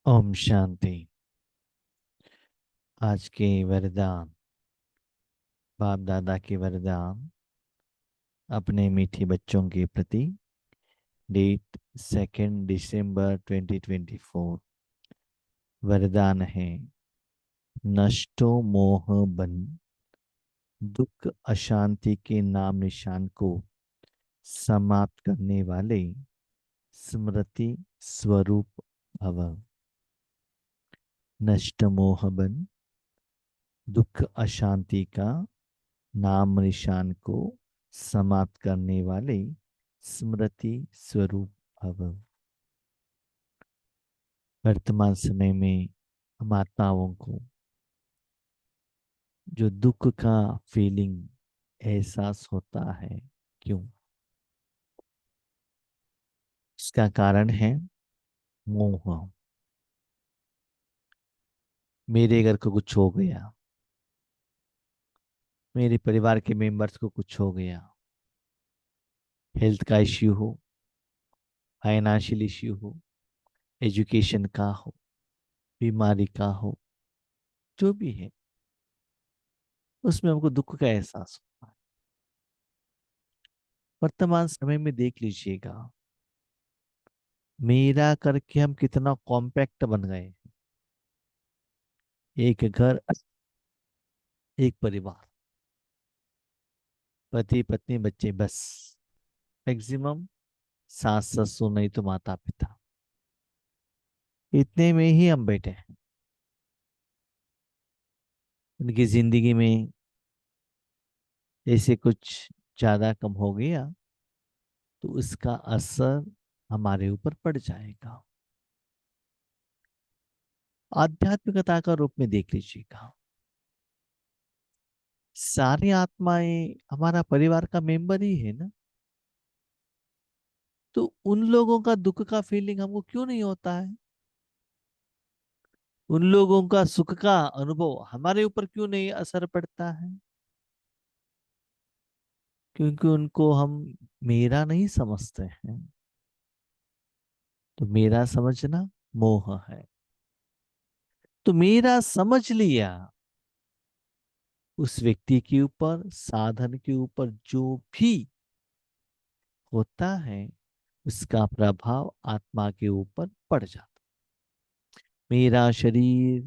ओम शांति। आज के वरदान, बाप दादा के वरदान अपने मीठे बच्चों के प्रति। डेट 2 दिसंबर 2024। वरदान है, नष्टो मोह बन, दुख अशांति के नाम निशान को समाप्त करने वाले स्मृति स्वरूप भव। नष्ट मोह बन, दुख अशांति का नाम निशान को समाप्त करने वाले स्मृति स्वरूप भव। वर्तमान समय में हम आत्माओं को जो दुख का फीलिंग एहसास होता है, क्यों? इसका कारण है मोह। मेरे घर को कुछ हो गया, मेरे परिवार के मेंबर्स को कुछ हो गया, हेल्थ का इश्यू हो, फाइनेंशियल इश्यू हो, एजुकेशन का हो, बीमारी का हो, जो भी है उसमें हमको दुख का एहसास होता है। वर्तमान समय में देख लीजिएगा, मेरा करके हम कितना कॉम्पैक्ट बन गए। एक घर, एक परिवार, पति पत्नी बच्चे, बस। मैक्सिमम सास ससुर, नहीं तो माता पिता, इतने में ही हम बैठे हैं। उनकी जिंदगी में ऐसे कुछ ज्यादा कम हो गया तो उसका असर हमारे ऊपर पड़ जाएगा। आध्यात्मिकता का रूप में देख लीजिएगा, सारी आत्माएं हमारा परिवार का मेंबर ही है ना। तो उन लोगों का दुख का फीलिंग हमको क्यों नहीं होता है? उन लोगों का सुख का अनुभव हमारे ऊपर क्यों नहीं असर पड़ता है? क्योंकि उनको हम मेरा नहीं समझते हैं। तो मेरा समझना मोह है। तो मेरा समझ लिया, उस व्यक्ति के ऊपर, साधन के ऊपर जो भी होता है उसका प्रभाव आत्मा के ऊपर पड़ जाता। मेरा शरीर,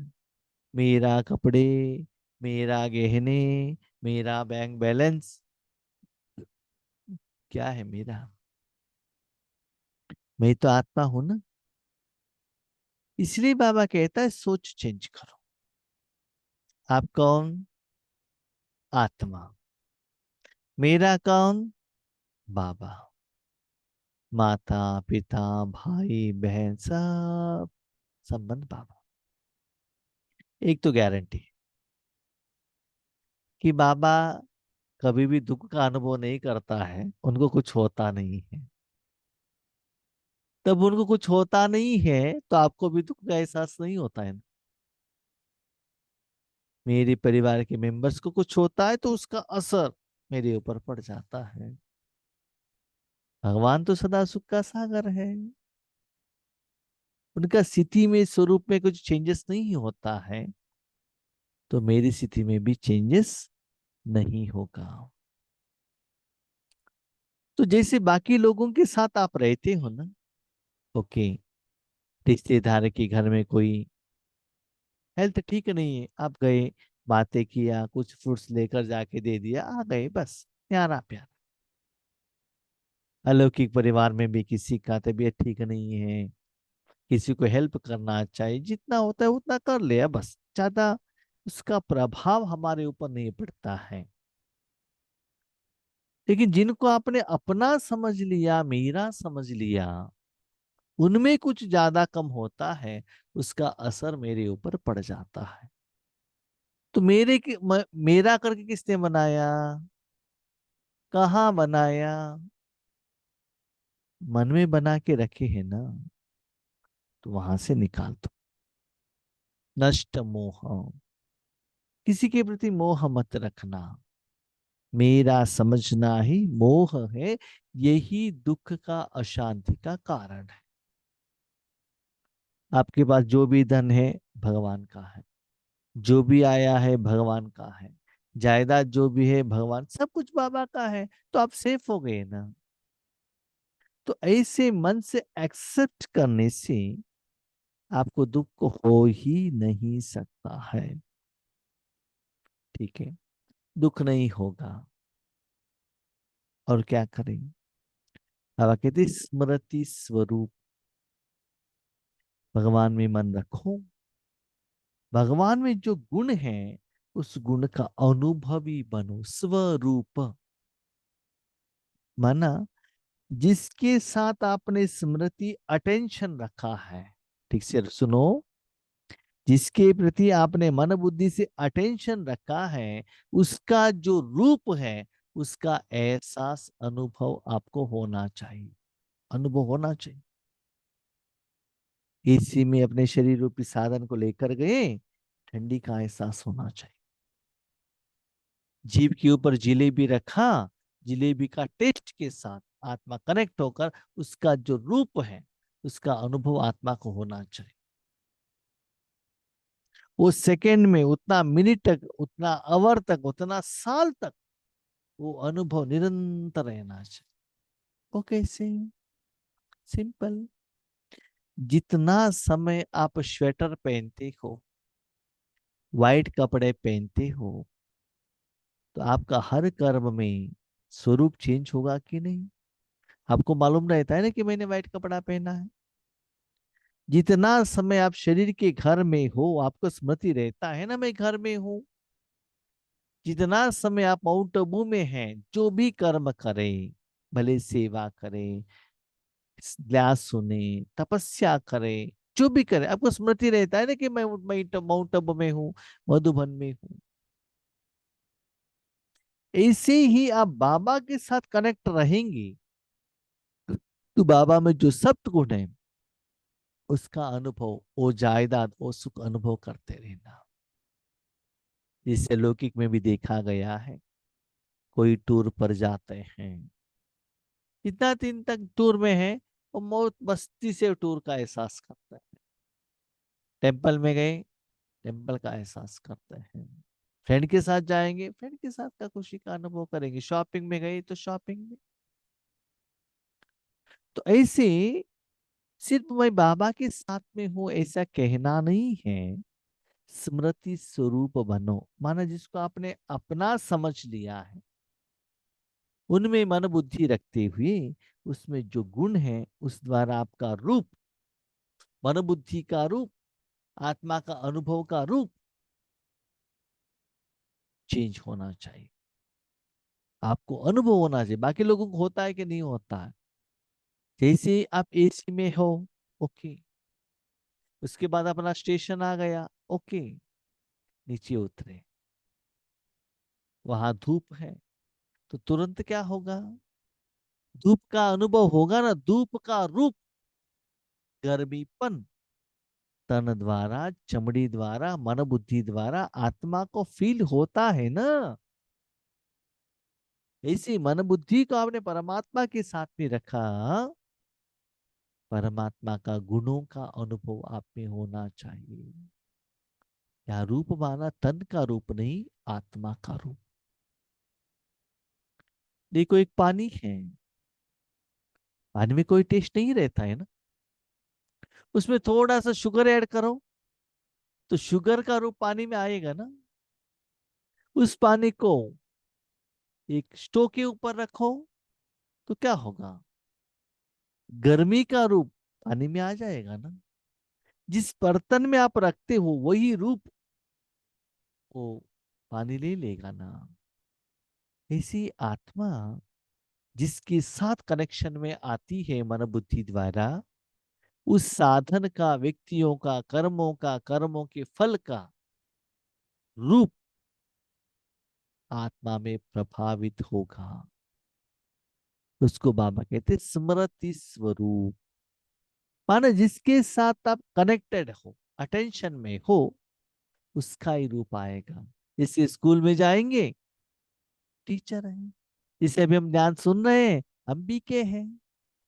मेरा कपड़े, मेरा गहने, मेरा बैंक बैलेंस, क्या है मेरा? मैं तो आत्मा हूं ना। इसलिए बाबा कहता है सोच चेंज करो। आप कौन? आत्मा। मेरा कौन? बाबा। माता पिता भाई बहन सब संबंध बाबा। एक तो गारंटी कि बाबा कभी भी दुख का अनुभव नहीं करता है, उनको कुछ होता नहीं है। तब उनको कुछ होता नहीं है तो आपको भी दुख का एहसास नहीं होता है। मेरे परिवार के मेंबर्स को कुछ होता है तो उसका असर मेरे ऊपर पड़ जाता है। भगवान तो सदा सुख का सागर है। उनका स्थिति में, स्वरूप में कुछ चेंजेस नहीं होता है तो मेरी स्थिति में भी चेंजेस नहीं होगा। तो जैसे बाकी लोगों के साथ आप रहते हो ना, ओके, रिश्तेदार के घर में कोई हेल्थ ठीक नहीं है, आप गए, बातें किया, कुछ फ्रूट्स लेकर जाके दे दिया, आ गए, बस प्यारा प्यारा। अलौकिक परिवार में भी किसी का तबीयत ठीक नहीं है, किसी को हेल्प करना चाहिए, जितना होता है उतना कर लिया, बस ज्यादा उसका प्रभाव हमारे ऊपर नहीं पड़ता है। लेकिन जिनको आपने अपना समझ लिया, मेरा समझ लिया, उनमें कुछ ज्यादा कम होता है, उसका असर मेरे ऊपर पड़ जाता है। तो मेरा करके किसने बनाया? कहाँ बनाया? मन में बना के रखे हैं ना, तो वहां से निकाल दो। नष्ट मोह, किसी के प्रति मोह मत रखना। मेरा समझना ही मोह है, यही दुख का, अशांति का कारण है। आपके पास जो भी धन है भगवान का है, जो भी आया है भगवान का है, जायदाद जो भी है भगवान, सब कुछ बाबा का है, तो आप सेफ हो गए ना। तो ऐसे मन से एक्सेप्ट करने से आपको दुख हो ही नहीं सकता है। ठीक है, दुख नहीं होगा। और क्या करें? बाबा कहते स्मृति स्वरूप, भगवान में मन रखो। भगवान में जो गुण है उस गुण का अनुभवी बनो। स्वरूप माना जिसके साथ आपने स्मृति अटेंशन रखा है। ठीक से सुनो, जिसके प्रति आपने मन बुद्धि से अटेंशन रखा है, उसका जो रूप है उसका एहसास अनुभव आपको होना चाहिए। अनुभव होना चाहिए। एसी में अपने शरीर रूपी साधन को लेकर गए, ठंडी का एहसास होना चाहिए। जीभ के ऊपर जिलेबी रखा, जिलेबी का टेस्ट के साथ आत्मा कनेक्ट होकर उसका जो रूप है उसका अनुभव आत्मा को होना चाहिए। वो सेकंड में, उतना मिनट तक, उतना आवर तक, उतना साल तक वो अनुभव निरंतर रहना चाहिए। वो कैसे? सिंपल। जितना समय आप स्वेटर पहनते हो, वाइट कपड़े पहनते हो, तो आपका हर कर्म में स्वरूप चेंज होगा कि नहीं? आपको मालूम रहता है ना कि मैंने व्हाइट कपड़ा पहना है। जितना समय आप शरीर के घर में हो आपको स्मृति रहता है ना मैं घर में हूं। जितना समय आप माउंट आबू में हैं, जो भी कर्म करें, भले सेवा करें, ग्लास सुने, तपस्या करें, जो भी करें, आपको स्मृति रहता है ना कि मैं माउंट आबू में हूँ, मधुबन में हूँ। ऐसे ही आप बाबा के साथ कनेक्ट रहेंगे तो बाबा में जो सत्य गुण है उसका अनुभव, वो जायदाद, वो सुख अनुभव करते रहना। जिससे लौकिक में भी देखा गया है, कोई टूर पर जाते हैं, इतना दिन तक टूर में है, वो मौत मस्ती से टूर का एहसास करता है। टेम्पल में गए, टेम्पल का एहसास करते हैं। फ्रेंड के साथ जाएंगे, फ्रेंड के साथ का खुशी का अनुभव करेंगे। शॉपिंग में गए तो शॉपिंग में। तो ऐसे सिर्फ मैं बाबा के साथ में हूं ऐसा कहना नहीं है। स्मृति स्वरूप बनो, माना जिसको आपने अपना समझ लिया है, उनमें मन बुद्धि रखते हुए उसमें जो गुण है उस द्वारा आपका रूप, मन बुद्धि का रूप, आत्मा का अनुभव का रूप चेंज होना चाहिए। आपको अनुभव होना चाहिए। बाकी लोगों को होता है कि नहीं होता है? जैसे आप एसी में हो, ओके, उसके बाद अपना स्टेशन आ गया, ओके, नीचे उतरे, वहां धूप है, तो तुरंत क्या होगा? धूप का अनुभव होगा ना। धूप का रूप गर्मीपन, तन द्वारा, चमड़ी द्वारा, मन बुद्धि द्वारा आत्मा को फील होता है ना। ऐसी मन बुद्धि को आपने परमात्मा के साथ में रखा, परमात्मा का गुणों का अनुभव आप में होना चाहिए। या रूप माना तन का रूप नहीं, आत्मा का रूप। देखो एक पानी है, पानी में कोई टेस्ट नहीं रहता है ना। उसमें थोड़ा सा शुगर ऐड करो तो शुगर का रूप पानी में आएगा ना। उस पानी को एक स्टोव के ऊपर रखो तो क्या होगा? गर्मी का रूप पानी में आ जाएगा ना। जिस बर्तन में आप रखते हो वही रूप वो पानी ले लेगा ना। ऐसी आत्मा जिसके साथ कनेक्शन में आती है मन बुद्धि द्वारा, उस साधन का, व्यक्तियों का, कर्मों का, कर्मों के फल का रूप आत्मा में प्रभावित होगा। उसको बाबा कहते स्मृति स्वरूप। माना जिसके साथ आप कनेक्टेड हो, अटेंशन में हो, उसका ही रूप आएगा। जैसे स्कूल में जाएंगे, टीचर है, जिसे अभी हम ध्यान सुन रहे हैं, हम भी के हैं,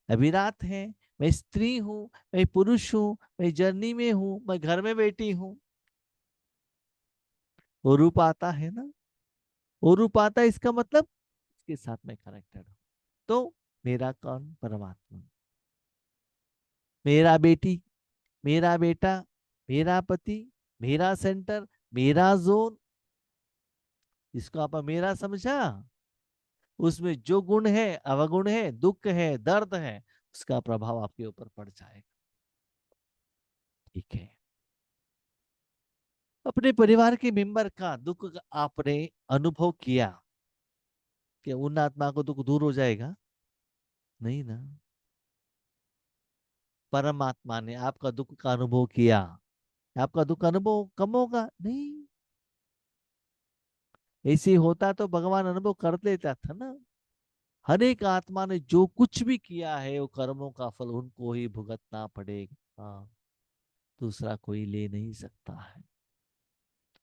अभी रात है, मैं स्त्री हूं, मैं पुरुष हूं, मैं जर्नी में हूं, मैं घर में बैठी हूं। वो रूप आता है ना, वो रूप आता है, इसका मतलब इसके साथ मैं कनेक्टेड हूं। तो मेरा कौन? परमात्मा। मेरा बेटी, मेरा बेटा, मेरा पति, मेरा सेंटर, मेरा जोन, इसको आप मेरा समझा, उसमें जो गुण है, अवगुण है, दुख है, दर्द है, उसका प्रभाव आपके ऊपर पड़ जाएगा। ठीक है। अपने परिवार के मेंबर का दुख आपने अनुभव किया, कि उन आत्मा को दुख दूर हो जाएगा? नहीं ना। परमात्मा ने आपका दुख का अनुभव किया, आपका दुख अनुभव कम होगा? नहीं। ऐसे होता तो भगवान अनुभव कर लेता था ना। हर एक आत्मा ने जो कुछ भी किया है, वो कर्मों का फल उनको ही भुगतना पड़ेगा। दूसरा कोई ले नहीं सकता है।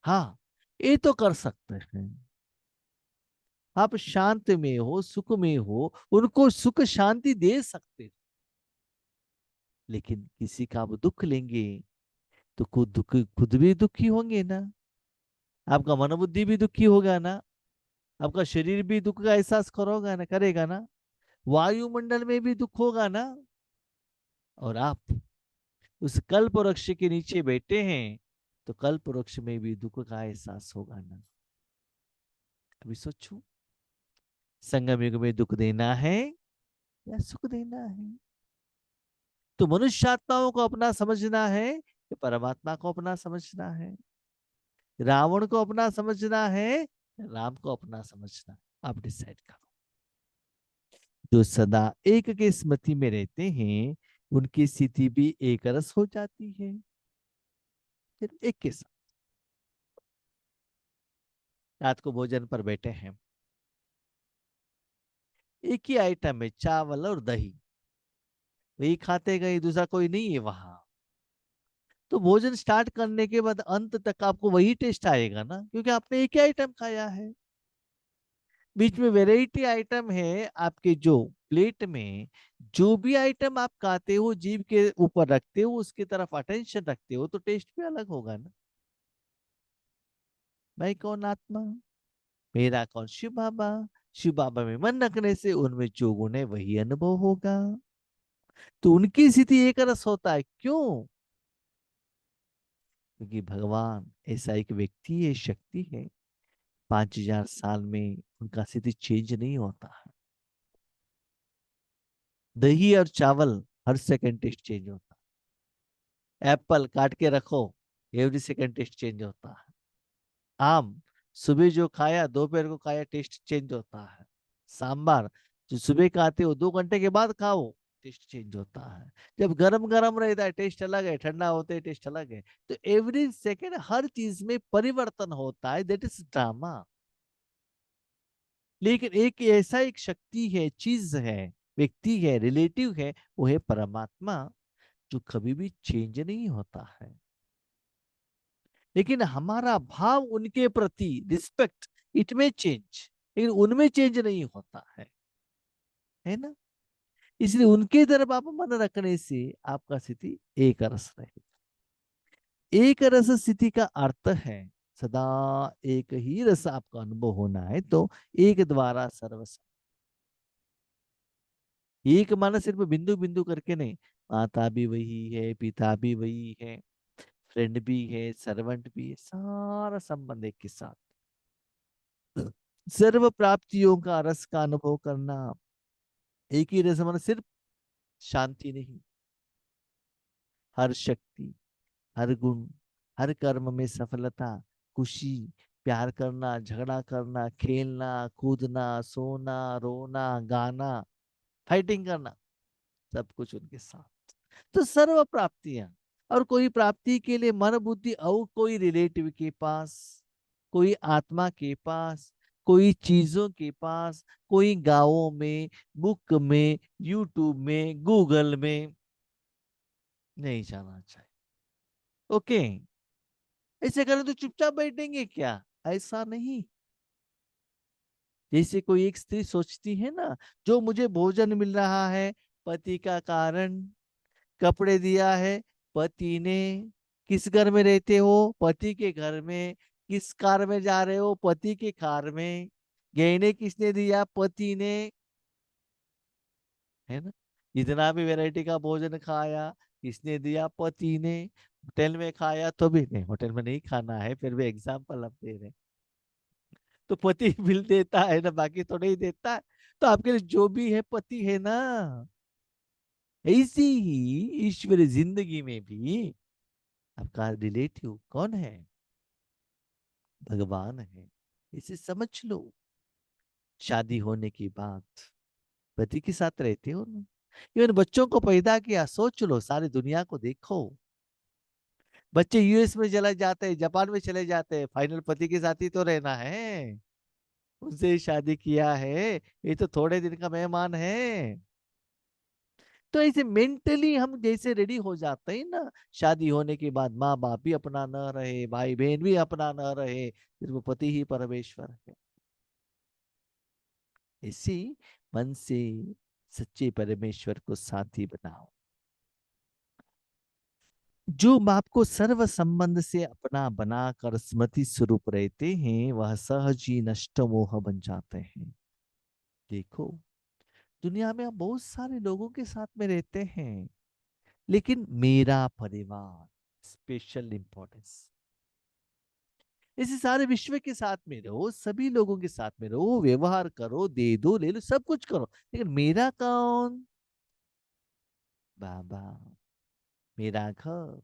हाँ, ये तो कर सकते हैं। आप शांत में हो, सुख में हो, उनको सुख शांति दे सकते हो। लेकिन किसी का आप दुख लेंगे तो खुद भी दुखी होंगे ना। आपका मनोबुद्धि भी दुखी होगा ना। आपका शरीर भी दुख का एहसास करोगा ना, करेगा ना। वायुमंडल में भी दुख होगा ना। और आप उस कल्प वृक्ष के नीचे बैठे हैं, तो कल्प वृक्ष में भी दुख का एहसास होगा ना। अभी सोचो, संगम युग में दुख देना है या सुख देना है? तो मनुष्य आत्माओं को अपना समझना है या परमात्मा को अपना समझना है? रावण को अपना समझना है या राम को अपना समझना है? आप डिसाइड करो। जो सदा एक के स्मृति में रहते हैं, उनकी स्थिति भी एक रस हो जाती है। फिर एक के साथ रात को भोजन पर बैठे हैं, एक ही आइटम है, चावल और दही, वही खाते गए, दूसरा कोई नहीं है वहां। तो भोजन स्टार्ट करने के बाद अंत तक आपको वही टेस्ट आएगा ना, क्योंकि आपने एक ही आइटम खाया है। बीच में वेराइटी आइटम है आपके जो प्लेट में। जो भी आइटम आप खाते हो, जीभ के ऊपर रखते हो, उसकी तरफ अटेंशन रखते हो, तो टेस्ट भी अलग होगा ना। मैं कौन? आत्मा। मेरा कौन? शिव बाबा। शिव बाबा में मन रखने से उनमें जो गुण है वही अनुभव होगा। तो उनकी स्थिति एक रस होता है। क्यों? क्योंकि भगवान ऐसा एक व्यक्ति है, शक्ति है, 5000 साल में उनका स्थिति चेंज नहीं होता है। दही और चावल हर सेकंड टेस्ट चेंज होता है। एप्पल काट के रखो, एवरी सेकंड टेस्ट चेंज होता है। आम सुबह जो खाया, दोपहर को खाया, टेस्ट चेंज होता है। सांबार जो सुबह खाते हो, 2 घंटे के बाद खाओ, टेस्ट चेंज होता है। जब गरम गरम रहता है टेस्ट अलग है, ठंडा होते है टेस्ट अलग है। तो एवरी सेकेंड हर चीज में परिवर्तन होता है, दैट इज ड्रामा। लेकिन एक ऐसा एक शक्ति है, चीज है, व्यक्ति है, रिलेटिव है, वो है परमात्मा, जो कभी भी चेंज नहीं होता है। लेकिन हमारा भाव उनके प्रति रिस्पेक्ट, इट में चेंज, लेकिन उनमें चेंज नहीं होता है ना। इसलिए उनके तरफ आप मन रखने से आपका स्थिति एक रस रहेगा। एक रस स्थिति का अर्थ है सदा एक ही रस आपका अनुभव होना है, तो एक द्वारा सर्वस्व। एक माना सिर्फ बिंदु बिंदु करके नहीं, माता भी वही है, पिता भी वही है, फ्रेंड भी है, सर्वेंट भी है, सारा संबंध एक के साथ। सर्व प्राप्तियों का रस का अनुभव करना। एक ही रस माना सिर्फ शांति नहीं, हर शक्ति, हर गुण, हर कर्म में सफलता, खुशी, प्यार करना, झगड़ा करना, खेलना, कूदना, सोना, रोना, गाना, फाइटिंग करना, सब कुछ उनके साथ। तो सर्व प्राप्तियां। और कोई प्राप्ति के लिए मन बुद्धि और कोई रिलेटिव के पास, कोई आत्मा के पास, कोई चीजों के पास, कोई गांवों में, बुक में, यूट्यूब में, गूगल में नहीं जाना चाहिए। ओके। ऐसे करें तो चुपचाप बैठेंगे क्या? ऐसा नहीं। जैसे कोई एक स्त्री सोचती है ना, जो मुझे भोजन मिल रहा है पति का कारण, कपड़े दिया है पति ने। किस घर में रहते हो? पति के घर में। किस कार में जा रहे हो? पति के कार में। गहने किसने दिया? पति ने। है ना? जितना भी वैरायटी का भोजन खाया किसने दिया? पति ने। होटल में खाया तो भी नहीं, होटल में नहीं खाना है, फिर भी एग्जाम्पल आप दे रहे हैं। तो पति बिल देता है ना, बाकी तो नहीं देता है। तो आपके लिए जो भी है पति है ना। ऐसी ही ईश्वरी जिंदगी में भी आपका रिलेटिव कौन है? भगवान है। इसे समझ लो। शादी होने की बात, पति के साथ रहते हो ना। इवन बच्चों को पैदा किया, सोच लो, सारी दुनिया को देखो। बच्चे यूएस में चले जाते हैं, जापान में चले जाते हैं, फाइनल पति के साथ ही तो रहना है। उनसे ही शादी किया है। ये तो थोड़े दिन का मेहमान है। तो ऐसे मेंटली हम जैसे रेडी हो जाते हैं ना, शादी होने के बाद माँ बाप भी अपना न रहे, भाई बहन भी अपना न रहे, सिर्फ पति ही परमेश्वर है। इसी मन से सच्चे परमेश्वर को साथी बनाओ। जो बाप को सर्व संबंध से अपना बनाकर स्मृति स्वरूप रहते हैं, वह सहज ही नष्ट मोह बन जाते हैं। देखो, दुनिया में हम बहुत सारे लोगों के साथ में रहते हैं, लेकिन मेरा परिवार स्पेशल इंपॉर्टेंस। इसे सारे विश्व के साथ में रहो, सभी लोगों के साथ में रहो, व्यवहार करो, दे दो ले लो, सब कुछ करो, लेकिन मेरा कौन? बाबा। मेरा घर,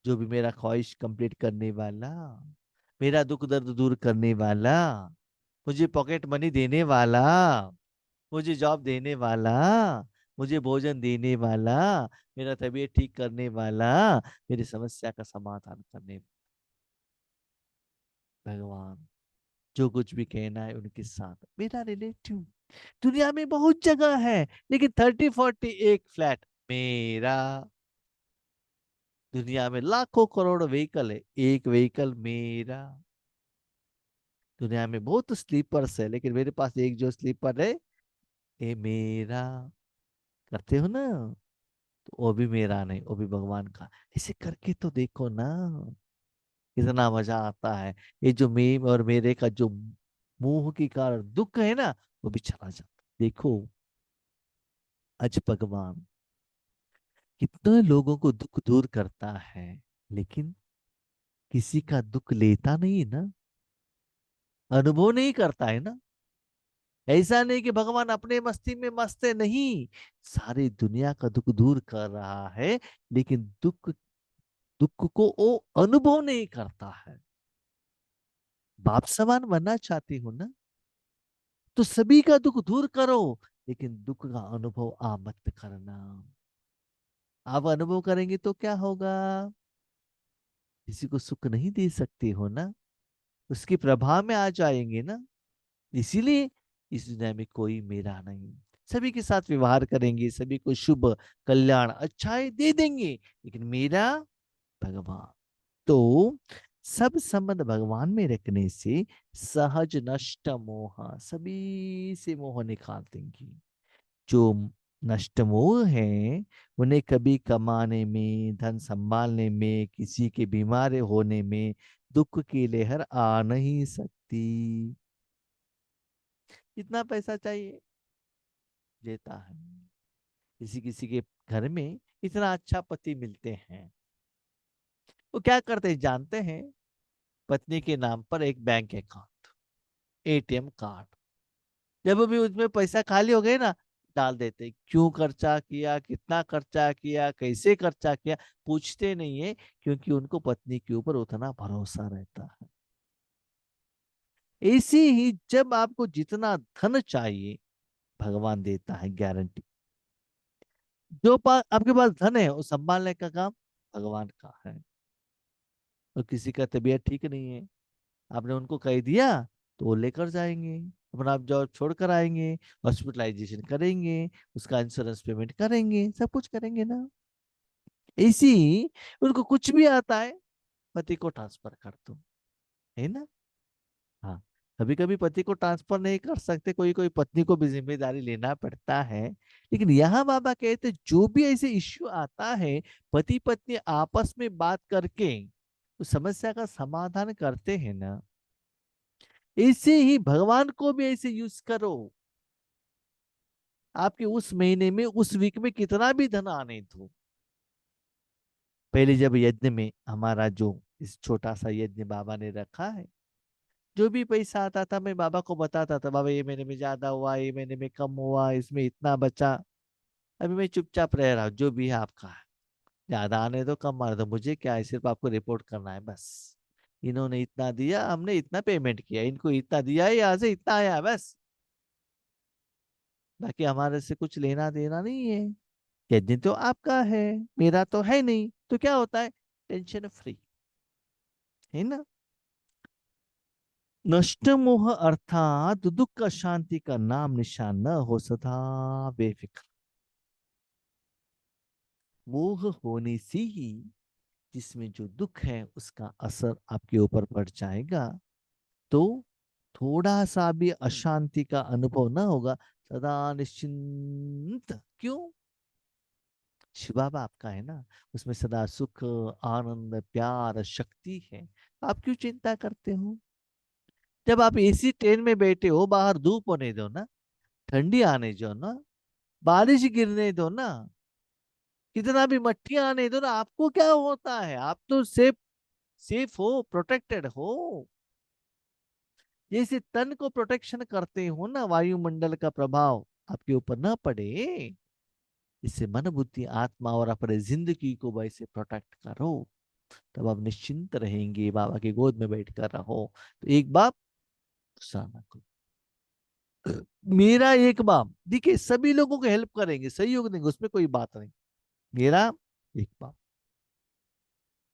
जो भी मेरा ख्वाहिश कंप्लीट करने वाला, मेरा दुख दर्द दूर करने वाला, मुझे पॉकेट मनी देने वाला, मुझे जॉब देने वाला, मुझे भोजन देने वाला, मेरा तबीयत ठीक करने वाला, मेरी समस्या का समाधान करने भगवान। जो कुछ भी कहना है उनके साथ मेरा रिलेटिव। दुनिया में बहुत जगह है, लेकिन 30-40 एक फ्लैट मेरा। दुनिया में लाखों करोड़ व्हीकल है, एक व्हीकल मेरा। दुनिया में बहुत स्लीपर्स है, लेकिन मेरे पास एक जो स्लीपर है, ये मेरा। करते हो ना? तो वो भी मेरा नहीं, वो भी भगवान का। ऐसे करके तो देखो ना, कितना मजा आता है। ये जो मैं और मेरे का जो मुंह की कारण दुख है ना, वो भी चला जाता। देखो, आज भगवान कितने लोगों को दुख दूर करता है, लेकिन किसी का दुख लेता नहीं ना, अनुभव नहीं करता है ना। ऐसा नहीं कि भगवान अपने मस्ती में मस्त है, नहीं। सारी दुनिया का दुख दूर कर रहा है, लेकिन दुख दुख को वो अनुभव नहीं करता है। बाप समान बनना चाहती हूं ना, तो सभी का दुख दूर करो, लेकिन दुख का अनुभव आ मत करना। आप अनुभव करेंगे तो क्या होगा? किसी को सुख नहीं दे सकते हो ना, उसके प्रभाव में आ जाएंगे ना। इसीलिए इस दुनिया में कोई मेरा नहीं। सभी के साथ व्यवहार करेंगे, सभी को शुभ कल्याण अच्छाई दे देंगे, लेकिन मेरा भगवान। तो सब संबंध भगवान में रखने से सहज नष्ट मोह, सभी से मोह निकाल देंगी। जो नष्ट मोह है, उन्हें कभी कमाने में, धन संभालने में, किसी के बीमार होने में दुख की लहर आ नहीं सकती। कितना पैसा चाहिए? देता है। किसी किसी के घर में इतना अच्छा पति मिलते हैं, वो क्या करते हैं जानते हैं? पत्नी के नाम पर एक बैंक अकाउंट, एटीएम कार्ड, जब भी उसमें पैसा खाली हो गए ना, डाल देते। क्यों खर्चा किया, कितना खर्चा किया, कैसे खर्चा किया, पूछते नहीं है, क्योंकि उनको पत्नी के ऊपर उतना भरोसा रहता है। ऐसे ही जब आपको जितना धन चाहिए, भगवान देता है गारंटी। जो आपके पास धन है, वो संभालने का काम भगवान का है। और किसी का तबीयत ठीक नहीं है, आपने उनको कह दिया, तो वो लेकर जाएंगे, अपना आप जॉब छोड़ कर आएंगे, हॉस्पिटलाइजेशन करेंगे, उसका इंश्योरेंस पेमेंट करेंगे, सब कुछ करेंगे ना। इसी उनको कुछ भी आता है, पति को ट्रांसफर कर दो, है ना? हाँ। कभी कभी पति को ट्रांसफर नहीं कर सकते, कोई कोई पत्नी को भी जिम्मेदारी लेना पड़ता है। लेकिन यहाँ बाबा कहते जो भी ऐसे इश्यू आता है, पति पत्नी आपस में बात करके उस समस्या का समाधान करते हैं ना, ऐसे ही भगवान को भी ऐसे यूज करो। आपके उस महीने में, उस वीक में कितना भी धन आने दो। पहले जब यज्ञ में हमारा जो इस छोटा सा यज्ञ बाबा ने रखा है, जो भी पैसा आता था मैं बाबा को बताता था, बाबा ये महीने में ज्यादा हुआ, ये महीने में कम हुआ, इसमें इतना बचा। अभी मैं चुपचाप रह रहा हूँ, जो भी है आपका है, ज्यादा आने दो कम आने दो, मुझे क्या है, सिर्फ आपको रिपोर्ट करना है बस। इन्होंने इतना दिया, हमने इतना पेमेंट किया, इनको इतना दिया है, यहाँ से इतना आया बस। बाकी हमारे से कुछ लेना देना नहीं है। यज्ञ तो आपका है, मेरा तो है नहीं, तो क्या होता है, टेंशन फ्री, है ना। नष्ट मोह अर्थात दुख शांति का नाम निशान न हो, सदा बेफिक्र। मोह होने से ही जिसमें जो दुख है उसका असर आपके ऊपर पड़ जाएगा, तो थोड़ा सा भी अशांति का अनुभव ना होगा, सदा निश्चिंत। क्यों? शिव बाबा आपका है ना, उसमें सदा सुख, आनंद, प्यार, शक्ति है। आप क्यों चिंता करते हो? जब आप एसी ट्रेन में बैठे हो, बाहर धूप होने दो ना, ठंडी आने दो ना, बारिश गिरने दो ना, कितना भी मट्टी आने दो ना, आपको क्या होता है? आप तो सेफ, सेफ हो, प्रोटेक्टेड हो। जैसे तन को प्रोटेक्शन करते हो ना, वायुमंडल का प्रभाव आपके ऊपर ना पड़े, इससे मन बुद्धि आत्मा और अपने जिंदगी को वैसे प्रोटेक्ट करो। तब आप निश्चिंत रहेंगे, बाबा की गोद में बैठ कर रहो। तो एक बाप, गुस्सा ना करो। मेरा एक बाप, देखिए सभी लोगों को हेल्प करेंगे, सहयोग देंगे, उसमें कोई बात नहीं। मेरा एक बाप,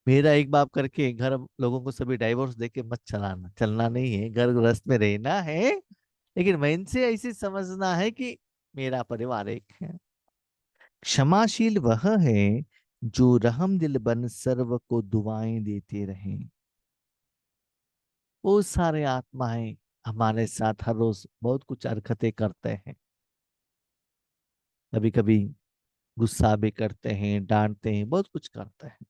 मेरा एक बाप करके घर लोगों को सभी डाइवोर्स देके मत चलाना, चलना नहीं है, घर गृहस्थ में रहना है। लेकिन मन से ऐसे समझना है कि मेरा परिवार एक है। क्षमाशील वह है जो रहम दिल बन सर्व को दुआएं देते रहे। वो सारे आत्माएं हमारे साथ हर रोज बहुत कुछ हरकतें करते हैं, कभी कभी गुस्सा भी करते हैं, डांटते हैं, बहुत कुछ करते हैं।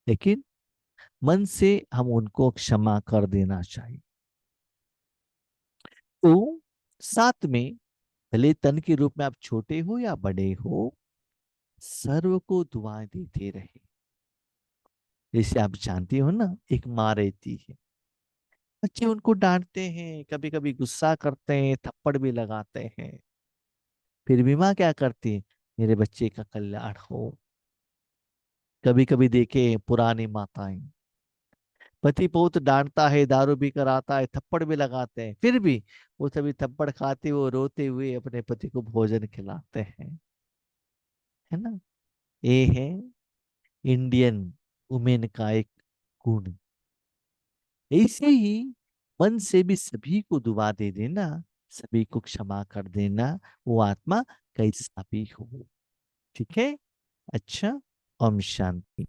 लेकिन मन से हम उनको क्षमा कर देना चाहिए। तो साथ में, भले तन के रूप में आप छोटे हो या बड़े हो, सर्व को दुआएं देते रहे। जैसे आप जानती हो ना, एक माँ रहती है, बच्चे उनको डांटते हैं, कभी कभी गुस्सा करते हैं, थप्पड़ भी लगाते हैं, फिर भी माँ क्या करती है, मेरे बच्चे का कल्याण हो। कभी कभी देखे पुरानी माताएं, पति बहुत डांटता है, दारू भी कराता है, थप्पड़ भी लगाते हैं, फिर भी वो सभी थप्पड़ खाते हुए रोते हुए अपने पति को भोजन खिलाते हैं, है ना। ये है इंडियन वुमेन का एक गुण। ऐसे ही मन से भी सभी को दुआ दे देना, सभी को क्षमा कर देना, वो आत्मा कैसा भी हो। ठीक है। अच्छा। ओम शांति।